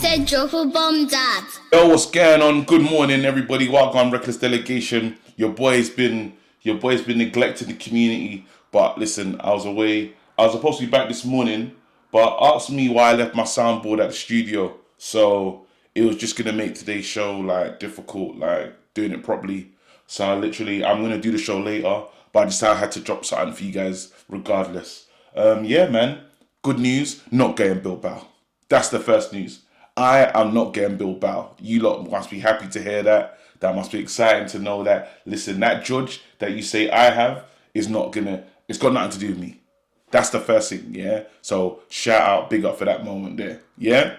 said drop a bomb, Dad. Yo, what's going on? Good morning, everybody. Welcome, Reckless Delegation. Your boy's been neglected in the community. But listen, I was away. I was supposed to be back this morning, but asked me why I left my soundboard at the studio. So it was just gonna make today's show like difficult, like doing it properly. So I'm gonna do the show later, but I decided I had to drop something for you guys regardless. Yeah, man. Good news, not getting Bilbao. That's the first news. I am not getting Bilbao. You lot must be happy to hear that. That must be exciting to know that. Listen, that judge that you say I have is not gonna. It's got nothing to do with me. That's the first thing, yeah. So shout out, big up for that moment there, yeah.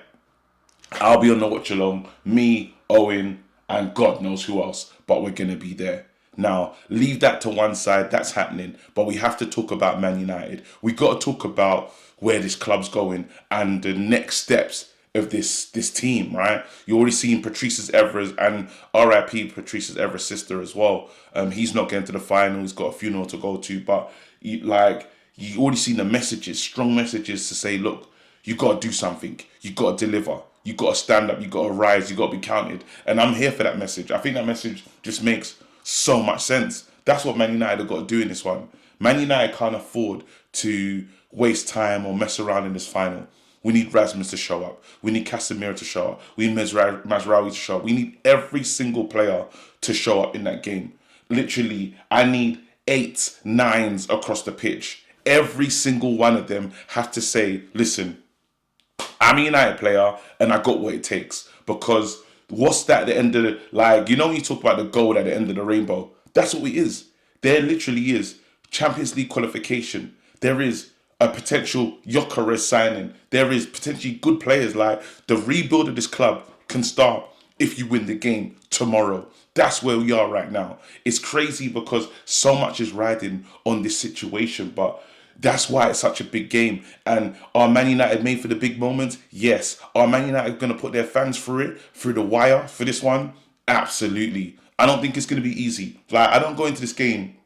I'll be on the watch along. Me, Owen, and God knows who else, but we're gonna be there. Now, leave that to one side. That's happening, but we have to talk about Man United. We got to talk about where this club's going and the next steps of this team, right? You're already seeing Patrice's Evra's and RIP Patrice's Evra's sister as well. He's not getting to the final. He's got a funeral to go to, but you already seen the messages, strong messages to say, look, you got to do something. You got to deliver. You got to stand up. You got to rise. You got to be counted. And I'm here for that message. I think that message just makes so much sense. That's what Man United have got to do in this one. Man United can't afford to waste time or mess around in this final. We need Rasmus to show up. We need Casemiro to show up. We need Mazraoui to show up. We need every single player to show up in that game. Literally, I need 8 9s across the pitch. Every single one of them have to say, listen, I'm a United player and I got what it takes. Because what's that at the end of the, when you talk about the gold at the end of the rainbow, that's what it is. There literally is Champions League qualification. There is a potential Gyökeres signing. There is potentially good players. Like the rebuild of this club can start if you win the game tomorrow. That's where we are right now. It's crazy because so much is riding on this situation, but that's why it's such a big game. And are Man United made for the big moments? Yes. Are Man United going to put their fans through it, through the wire for this one? Absolutely. I don't think it's going to be easy. I don't go into this game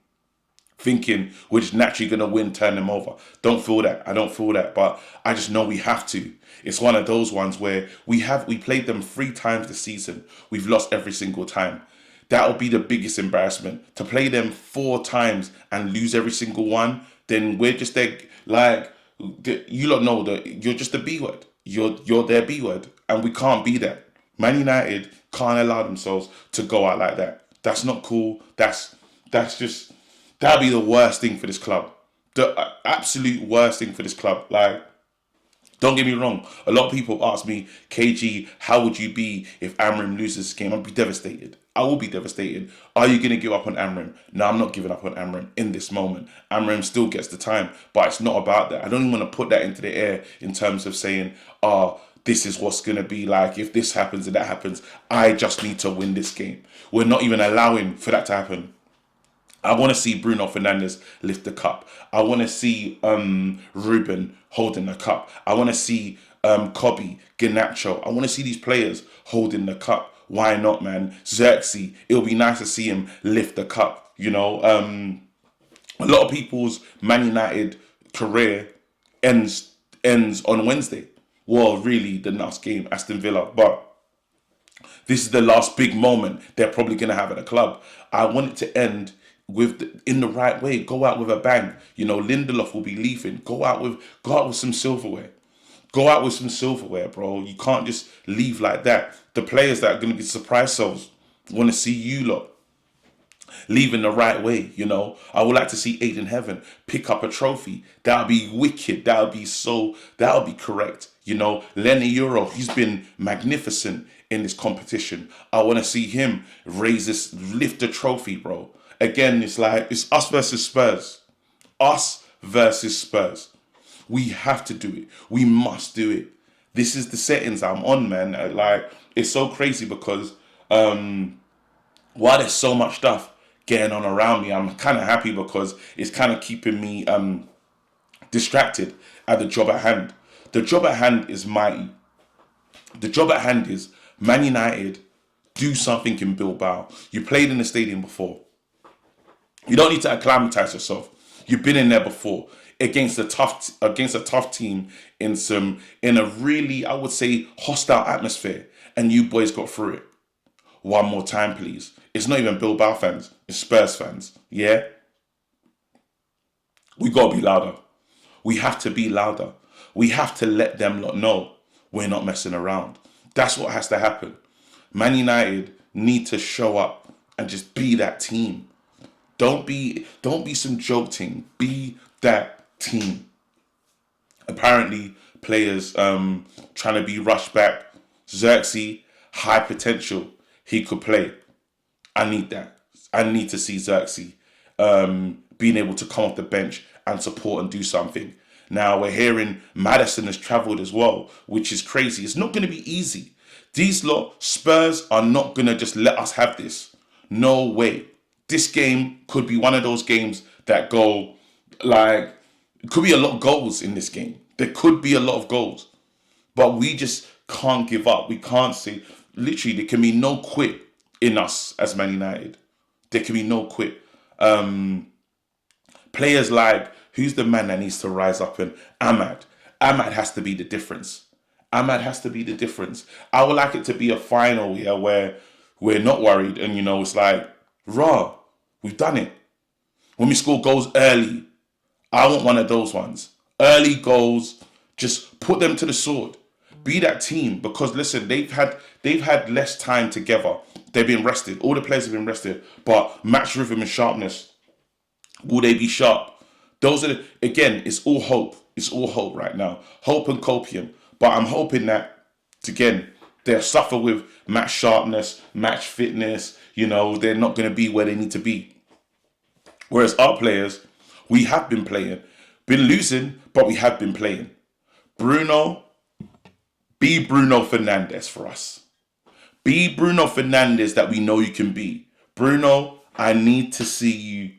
thinking we're just naturally going to win, turn them over. Don't feel that. I don't feel that. But I just know we have to. It's one of those ones where we played them 3 times this season. We've lost every single time. That'll be the biggest embarrassment. To play them 4 times and lose every single one, then we're just there, you lot know that you're just a B word. You're their B word. And we can't be that. Man United can't allow themselves to go out like that. That's not cool. That'll be the worst thing for this club. The absolute worst thing for this club. Don't get me wrong. A lot of people ask me, KG, how would you be if Amrim loses this game? I'd be devastated. I will be devastated. Are you going to give up on Amrim? No, I'm not giving up on Amrim in this moment. Amrim still gets the time, but it's not about that. I don't even want to put that into the air in terms of saying, this is what's going to be like if this happens and that happens. I just need to win this game. We're not even allowing for that to happen. I want to see Bruno Fernandez lift the cup. I want to see Ruben holding the cup. I want to see Kobe, Garnacho. I want to see these players holding the cup. Why not, man? Xerxes, it'll be nice to see him lift the cup. A lot of people's Man United career ends on Wednesday. Well, really, the last game, Aston Villa. But this is the last big moment they're probably going to have at the club. I want it to end in the right way. Go out with a bang. Lindelof will be leaving. Go out with some silverware. Go out with some silverware, bro. You can't just leave like that. The players that are going to be surprise selves want to see you lot leaving the right way. I would like to see Aiden Heaven pick up a trophy. That would be wicked. That would be correct. Lenny Euro, he's been magnificent in this competition. I want to see him lift the trophy, bro. Again, it's us versus Spurs. Us versus Spurs. We have to do it. We must do it. This is the settings I'm on, man. It's so crazy because while there's so much stuff getting on around me, I'm kind of happy because it's kind of keeping me distracted at the job at hand. The job at hand is mighty. The job at hand is Man United do something in Bilbao. You played in the stadium before. You don't need to acclimatize yourself. You've been in there before. against a tough team in a really, I would say, hostile atmosphere, and you boys got through it. One more time, please. It's not even Bilbao fans, it's Spurs fans. Yeah? We got to be louder. We have to be louder. We have to let them lot know we're not messing around. That's what has to happen. Man United need to show up and just be that team. Don't be some joke team. Be that team. Apparently, players trying to be rushed back. Xerxes, high potential. He could play. I need that. I need to see Xerxes being able to come off the bench and support and do something. Now we're hearing Maddison has travelled as well, which is crazy. It's not going to be easy. These lot, Spurs, are not going to just let us have this. No way. This game could be one of those games that go, like, it could be a lot of goals in this game. There could be a lot of goals. But we just can't give up. We can't say, literally, there can be no quit in us as Man United. There can be no quit. Players like, who's the man that needs to rise up? And Ahmad. Ahmad has to be the difference. Ahmad has to be the difference. I would like it to be a final, yeah, where we're not worried and, you know, it's like, raw, we've done it. When we score goals early, I want one of those ones. Early goals, just put them to the sword. Be that team, because listen, they've had less time together. They've been rested. All the players have been rested. But match rhythm and sharpness, will they be sharp? Those are again, it's all hope. It's all hope right now. Hope and copium. But I'm hoping that, again, they'll suffer with match sharpness, match fitness. You know, they're not going to be where they need to be. Whereas our players, we have been playing. Been losing, but we have been playing. Bruno, be Bruno Fernandez for us. Be Bruno Fernandez that we know you can be. Bruno, I need to see you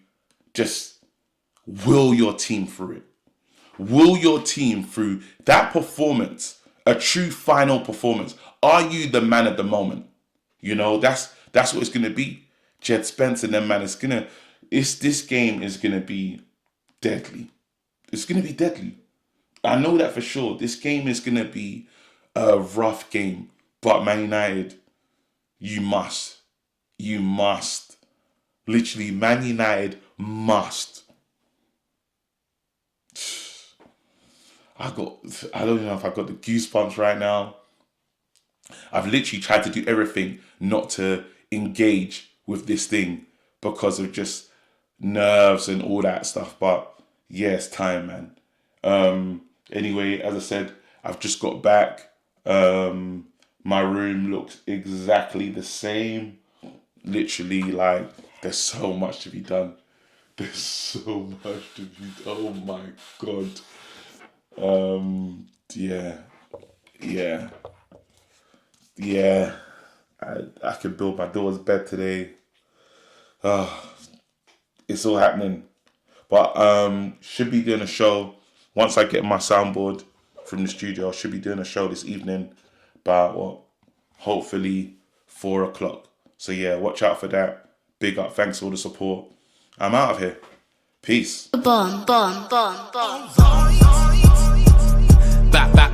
just will your team through it. Will your team through that performance, a true final performance. Are you the man at the moment? You know, that's what it's going to be. Jed Spence and them, man, this game is going to be deadly. It's going to be deadly. I know that for sure. This game is going to be a rough game. But Man United, you must. Literally, Man United must. I don't even know if I got the goosebumps right now. I've literally tried to do everything not to engage with this thing because of just nerves and all that stuff. But yeah, it's time, man. Anyway, as I said, I've just got back. My room looks exactly the same. Literally, like, there's so much to be done. There's so much to be done. Oh my God. Yeah. I could build my daughter's bed today. It's all happening. But should be doing a show once I get my soundboard from the studio. I should be doing a show this evening about hopefully 4:00. So yeah, watch out for that. Big up, thanks for all the support. I'm out of here. Peace. Bomb.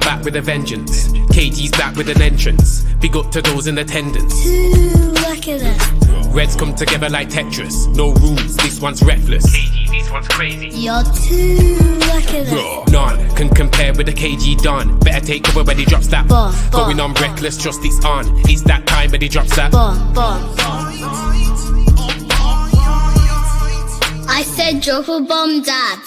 Back with a vengeance. KG's back with an entrance. Big up to those in attendance. Look at this. Reds come together like Tetris. No rules, this one's reckless. KG, this one's crazy. You're too lucky this. None can compare with the KG Don. Better take cover when he drops that. Bomb. Going on reckless, trust it's on. It's that time when he drops that. Bomb. I said drop a bomb, Dad.